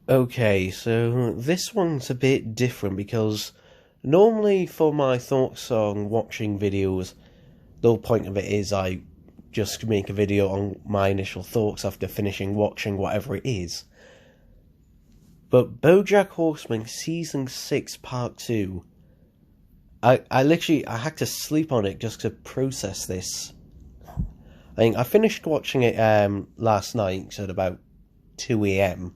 Okay, so this one's a bit different because normally for my thoughts on watching videos, the whole point of it is I just make a video on my initial thoughts after finishing watching whatever it is. But Bojack Horseman Season 6 Part 2, I had to sleep on it just to process this. I finished watching it last night, so at about 2 a.m,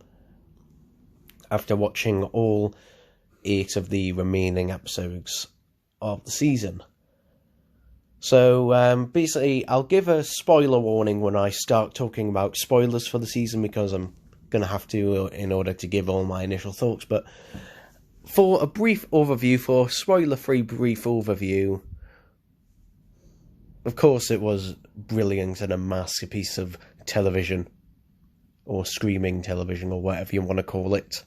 after watching all 8 of the remaining episodes of the season. So, basically, I'll give a spoiler warning when I start talking about spoilers for the season, because I'm going to have to in order to give all my initial thoughts. But for a brief overview, for spoiler-free brief overview, of course it was brilliant and a masterpiece of television, or streaming television, or whatever you want to call it.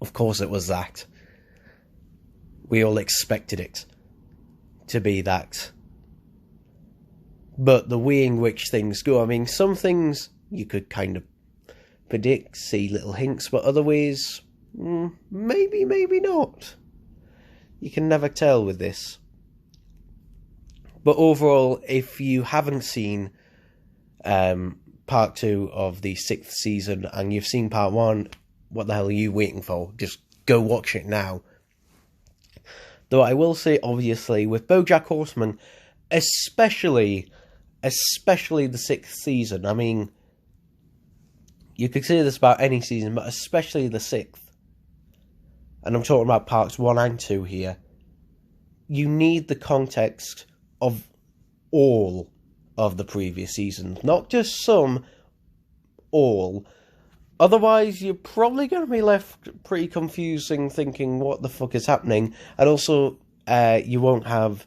Of course it was that. We all expected it to be that. But the way in which things go, some things you could kind of predict, see little hints, but other ways, maybe not. You can never tell with this. But overall, if you haven't seen part 2 of the 6th season and you've seen part 1, what the hell are you waiting for? Just go watch it now. Though I will say, obviously, with Bojack Horseman, especially the 6th season, you could say this about any season, but especially the 6th, and I'm talking about parts 1 and 2 here, you need the context of all of the previous seasons, not just some, all. Otherwise, you're probably going to be left pretty confusing, thinking, what the fuck is happening? And also, you won't have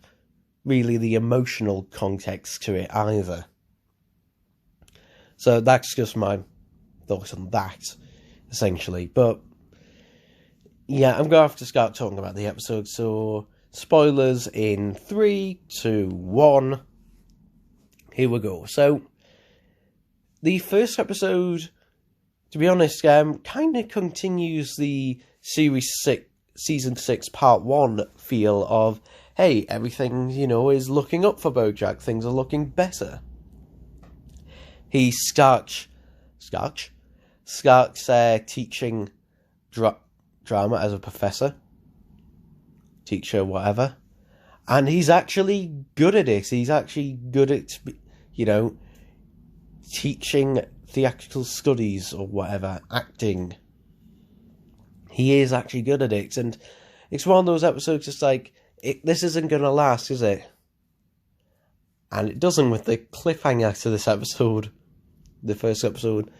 really the emotional context to it either. So that's just my thoughts on that, essentially. But, yeah, I'm going to have to start talking about the episode. So, spoilers in 3, 2, 1. Here we go. So, the first episode, to be honest, kind of continues the Season 6 Part 1 feel of, hey, everything, is looking up for Bojack. Things are looking better. He starts teaching drama as a professor. Teacher, whatever. And he's actually good at it. He's actually good at, teaching theatrical studies or whatever, acting. He is actually good at it, and it's one of those episodes just like, this isn't going to last, is it? And it doesn't, with the cliffhanger to this episode, the first episode,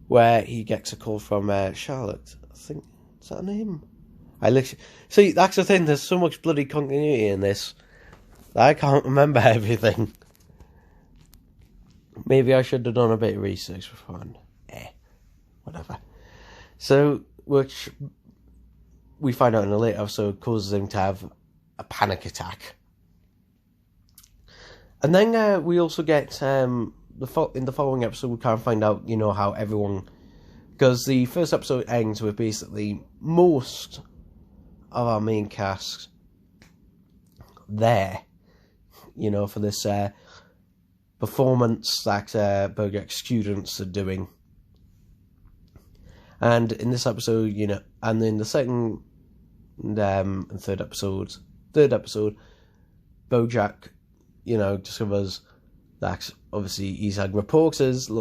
where he gets a call from Charlotte. I think, is that her name? See, that's the thing, there's so much bloody continuity in this that I can't remember everything. Maybe I should have done a bit of research beforehand. Whatever. So, which we find out in a later episode causes him to have a panic attack. And then we also get, in the following episode, we kind of find out, how everyone... Because the first episode ends with basically most of our main cast there, for this performance that Bojack students are doing. And in this episode, and in the second and third episode, Bojack, discovers that obviously he's had reporters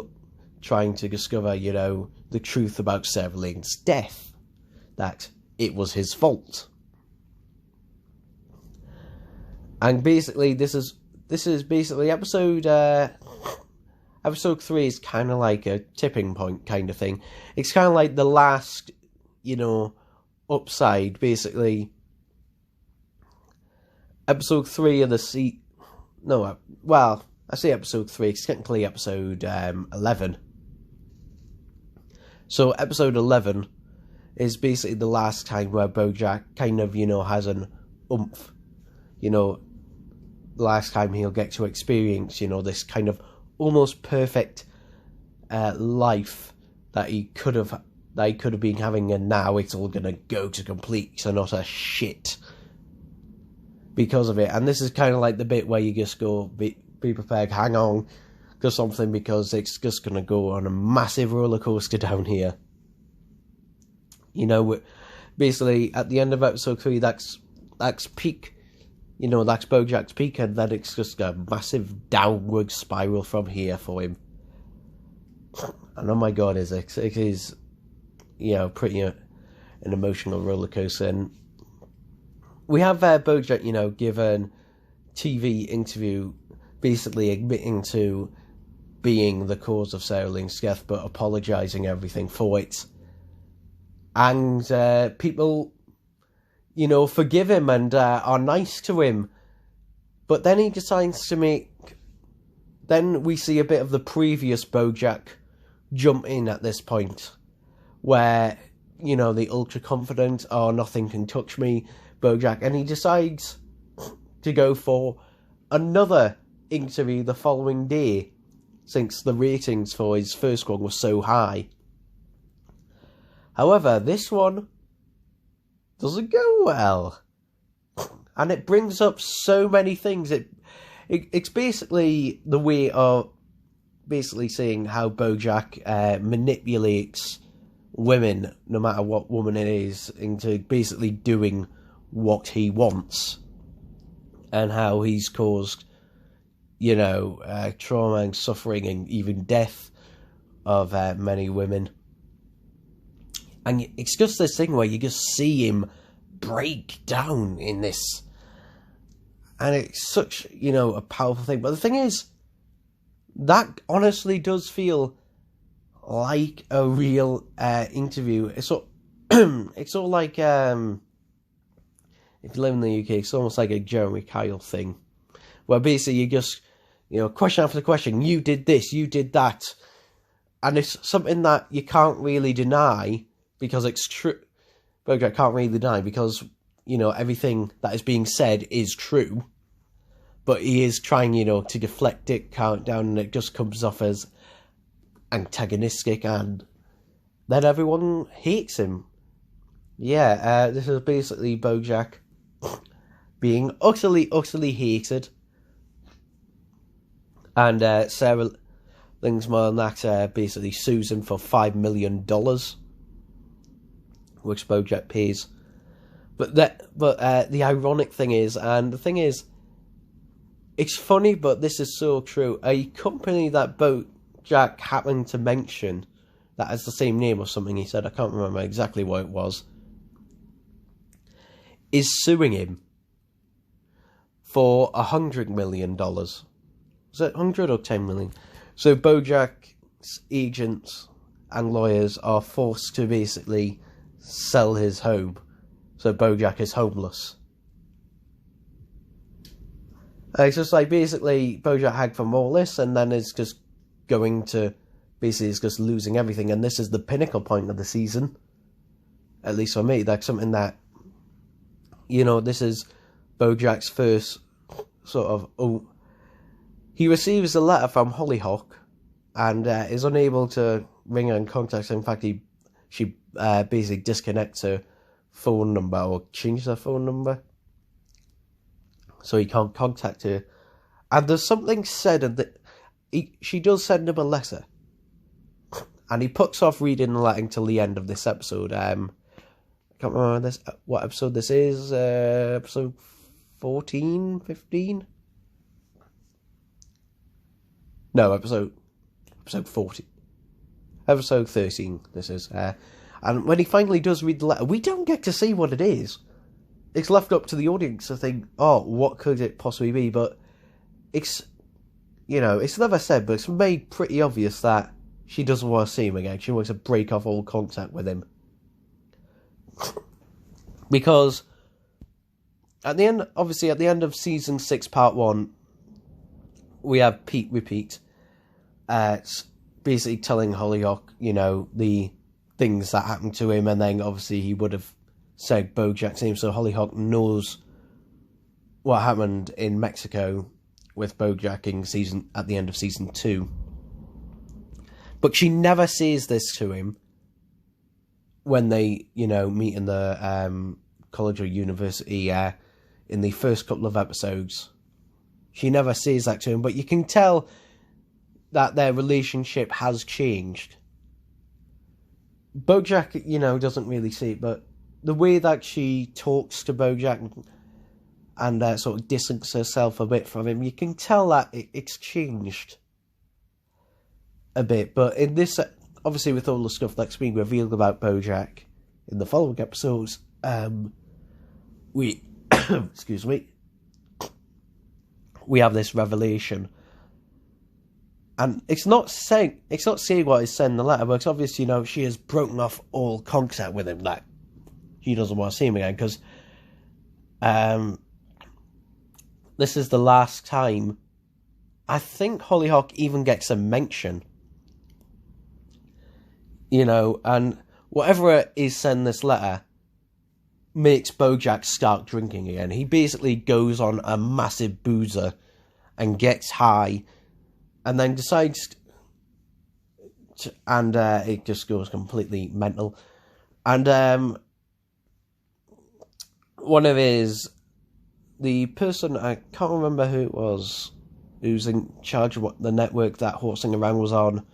trying to discover, the truth about Sarah Lane's death, that it was his fault. And basically, this is basically episode 3 is kind of like a tipping point kind of thing. It's kind of like the last, upside, basically. Episode 3 of the I say episode 3, it's technically episode 11. So episode 11 is basically the last time where Bojack kind of, has an oomph. The last time he'll get to experience, this kind of almost perfect life that he could have they could have been having, and now it's all going to go to complete and utter shit because of it. And this is kind of like the bit where you just go, be prepared, hang on to something, because it's just going to go on a massive roller coaster down here. You know, basically at the end of episode 3, that's peak. You know, that's Bojack's peak, and then it's just a massive downward spiral from here for him. And oh my god, it is, you know, pretty an emotional roller coaster. And we have Bojack, you know, given TV interview, basically admitting to being the cause of Sarah Lynn's death, but apologising everything for it. And people, you know, forgive him and are nice to him. But then he decides to make... Then we see a bit of the previous Bojack jump in at this point, where, you know, the ultra-confident, oh, nothing can touch me, Bojack, and he decides to go for another interview the following day, since the ratings for his first one was so high. However, this one doesn't go well, and it brings up so many things. It's basically the way of basically seeing how Bojack manipulates women, no matter what woman it is, into basically doing what he wants, and how he's caused, you know, trauma and suffering and even death of many women. And it's just this thing where you just see him break down in this. And it's such, you know, a powerful thing. But the thing is, that honestly does feel like a real interview. It's all, it's all like, if you live in the UK, it's almost like a Jeremy Kyle thing. Where basically you just, you know, question after question, you did this, you did that. And it's something that you can't really deny, because it's true. Bojack can't really deny, because, you know, everything that is being said is true. But he is trying, you know, to deflect it, count down, and it just comes off as antagonistic, and then everyone hates him. Yeah, this is basically Bojack being utterly, utterly hated. And Sarah Lynn's mom, that basically sues him for $5 million, which Bojack pays. But the ironic thing is, and the thing is, it's funny, but this is so true. A company that Bojack happened to mention that has the same name or something, he said, I can't remember exactly what it was, is suing him for $100 million. Was it 100 or 10 million? So Bojack's agents and lawyers are forced to basically sell his home. So Bojack is homeless. It's just like basically Bojack had from all this, and then it's just going to basically it's just losing everything. And this is the pinnacle point of the season, at least for me. That's something that, you know, this is Bojack's first sort of he receives a letter from Hollyhock and is unable to ring her and contact her. In fact, she basically disconnects her phone number, or changes her phone number, so he can't contact her. And there's something said that she does send him a letter, and he puts off reading the letter until the end of this episode. I can't remember what episode this is. Episode 14, 15? No, episode 40. Episode 13, this is. And when he finally does read the letter, we don't get to see what it is. It's left up to the audience to think, oh, what could it possibly be? But it's, you know, it's never said, but it's made pretty obvious that she doesn't want to see him again. She wants to break off all contact with him. Because at the end, obviously at the end of season 6, part 1, we have Pete repeat, basically telling Hollyhock, you know, the things that happened to him, and then obviously he would have said Bojack's name, so Hollyhock knows what happened in Mexico with Bojack at the end of season 2. But she never says this to him. when they, meet in the college or university in the first couple of episodes. She never says that to him, but you can tell that their relationship has changed. Bojack, doesn't really see it, but the way that she talks to Bojack and sort of distances herself a bit from him, you can tell that it's changed a bit. But in this, obviously with all the stuff that's been revealed about Bojack in the following episodes, we, excuse me, we have this revelation. And it's not saying what is said in the letter, but it's obvious, she has broken off all contact with him, that he doesn't want to see him again, because this is the last time I think Hollyhock even gets a mention. And whatever is said in this letter makes Bojack start drinking again. He basically goes on a massive boozer and gets high, and then decides and it just goes completely mental. And one of the person, I can't remember who it was, who's in charge of what the network that Horsing Around was on,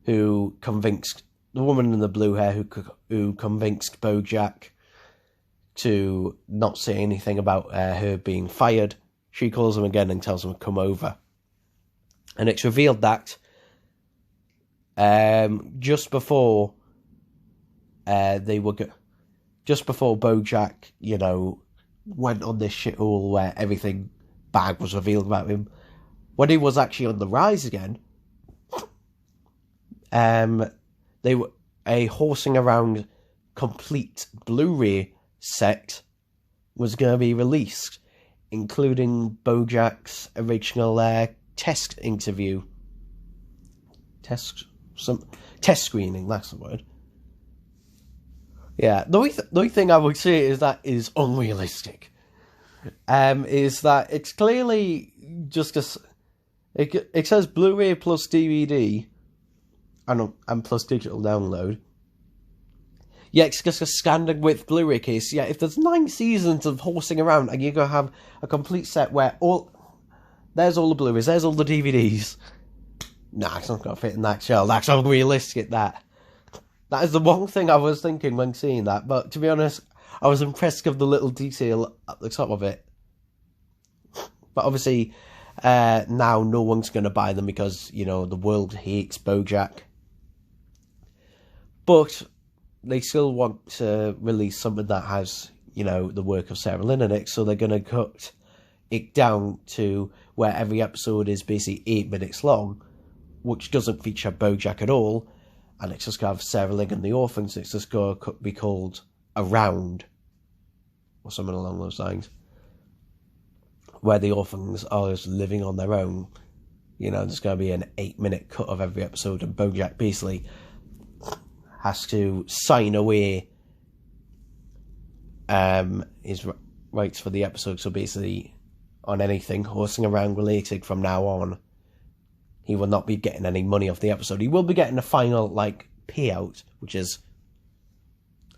who convinced the woman in the blue hair who convinced Bojack to not say anything about her being fired. She calls him again and tells him to come over. And it's revealed that just before Bojack, went on this shithole where everything bad was revealed about him, when he was actually on the rise again, they were a Horsing Around complete Blu-ray set was going to be released, including Bojack's original test interview. Test screening, that's the word. Yeah, the only thing I would say is that is unrealistic. Is that it's clearly just it says Blu-ray plus DVD and plus digital download. Yeah, it's just a standard width Blu-ray case. Yeah, if there's 9 seasons of Horsing Around and you're going to have a complete set where there's all the Blu-rays, there's all the DVDs. Nah, it's not going to fit in that shell. That's unrealistic, that. That is the one thing I was thinking when seeing that. But to be honest, I was impressed with the little detail at the top of it. But obviously, now no one's going to buy them because, the world hates Bojack. But they still want to release something that has, the work of Sarah Lynn in it. So they're going to cut it down to where every episode is basically 8 minutes long, which doesn't feature Bojack at all. And it's just going to have Sarah Lynn and the orphans. It's just going to be called Around, or something along those lines, where the orphans are just living on their own. There's going to be an 8-minute cut of every episode, and Bojack basically has to sign away his rights for the episode. So basically, on anything Horsing Around related from now on, he will not be getting any money off the episode. He will be getting a final, payout, which is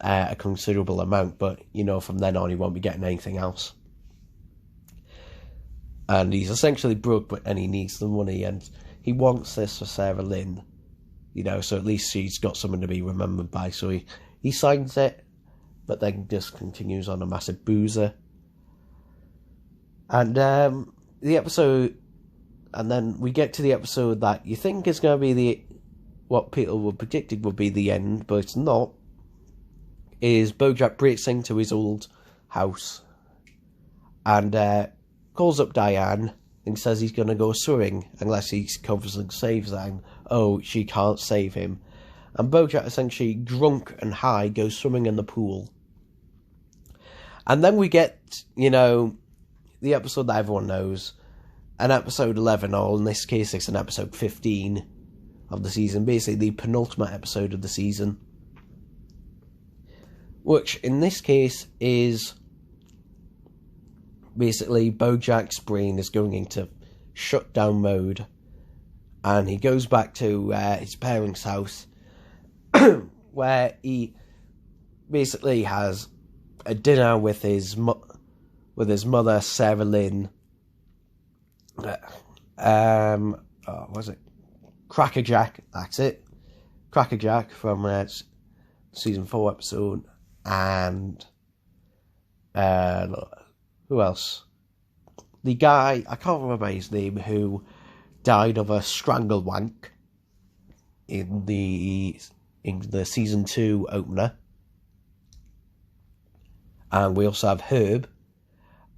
a considerable amount, but, from then on, he won't be getting anything else. And he's essentially broke, and he needs the money, and he wants this for Sarah Lynn, so at least she's got something to be remembered by. So he signs it, but then just continues on a massive boozer. And the episode... And then we get to the episode that you think is going to be what people were predicted would be the end, but it's not. Is Bojack breaks into his old house and calls up Diane and says he's going to go swimming unless he covers and saves her. And, she can't save him. And Bojack, essentially drunk and high, goes swimming in the pool. And then we get, the episode that everyone knows. An episode 11, or in this case it's an episode 15 of the season, basically the penultimate episode of the season, which in this case is basically Bojack's brain is going into shutdown mode, and he goes back to his parents' house where he basically has a dinner with his mother, Sarah Lynn. Was it Crackerjack? That's it, Crackerjack from season 4 episode, and who else? The guy, I can't remember his name, who died of a strangle wank in the season 2 opener. And we also have Herb,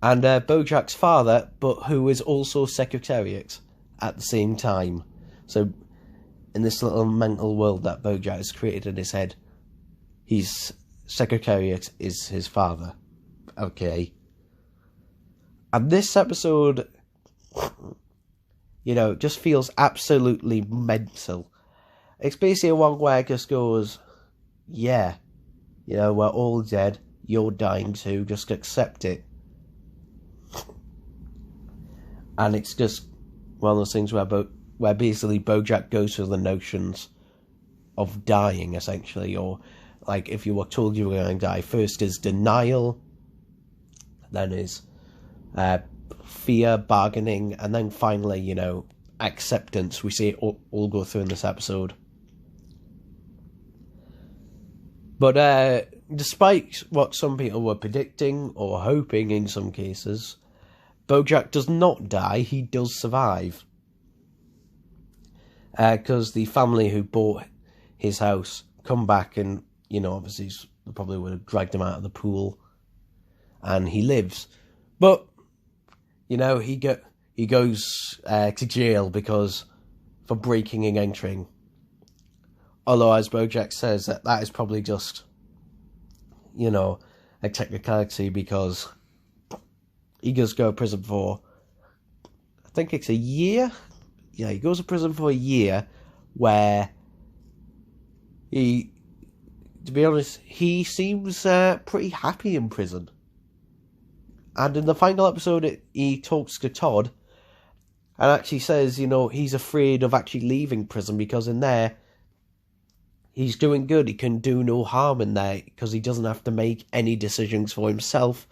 and Bojack's father, but who is also Secretariat at the same time. So, in this little mental world that Bojack has created in his head, his Secretariat is his father. Okay. And this episode, just feels absolutely mental. It's basically one where it just goes, yeah, we're all dead, you're dying too, just accept it. And it's just one of those things where basically Bojack goes through the notions of dying, essentially, or like if you were told you were going to die, first is denial, then is fear, bargaining, and then finally, acceptance. We see it all go through in this episode. But despite what some people were predicting or hoping in some cases, Bojack does not die, he does survive. Because the family who bought his house come back and, obviously they probably would have dragged him out of the pool, and he lives. But, he goes to jail for breaking and entering. Although, as Bojack says, that is probably just, a technicality, because he does go to prison for, I think it's a year? Yeah, he goes to prison for a year, where to be honest, he seems pretty happy in prison. And in the final episode, he talks to Todd, and actually says, he's afraid of actually leaving prison, because in there, he's doing good. He can do no harm in there, because he doesn't have to make any decisions for himself.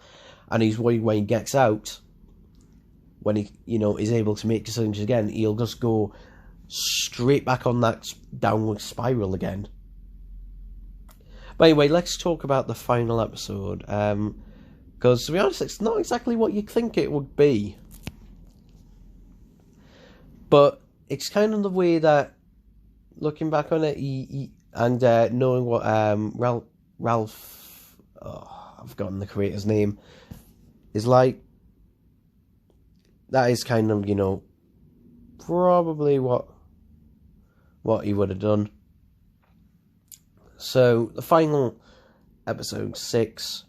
And he's worried when he gets out, when he, is able to make decisions again, he'll just go straight back on that downward spiral again. But anyway, let's talk about the final episode. Because, to be honest, it's not exactly what you'd think it would be. But it's kind of the way that, looking back on it, and knowing what Ralph, I've forgotten the creator's name, is like, that is kind of, probably what he would have done. So, the final episode 6,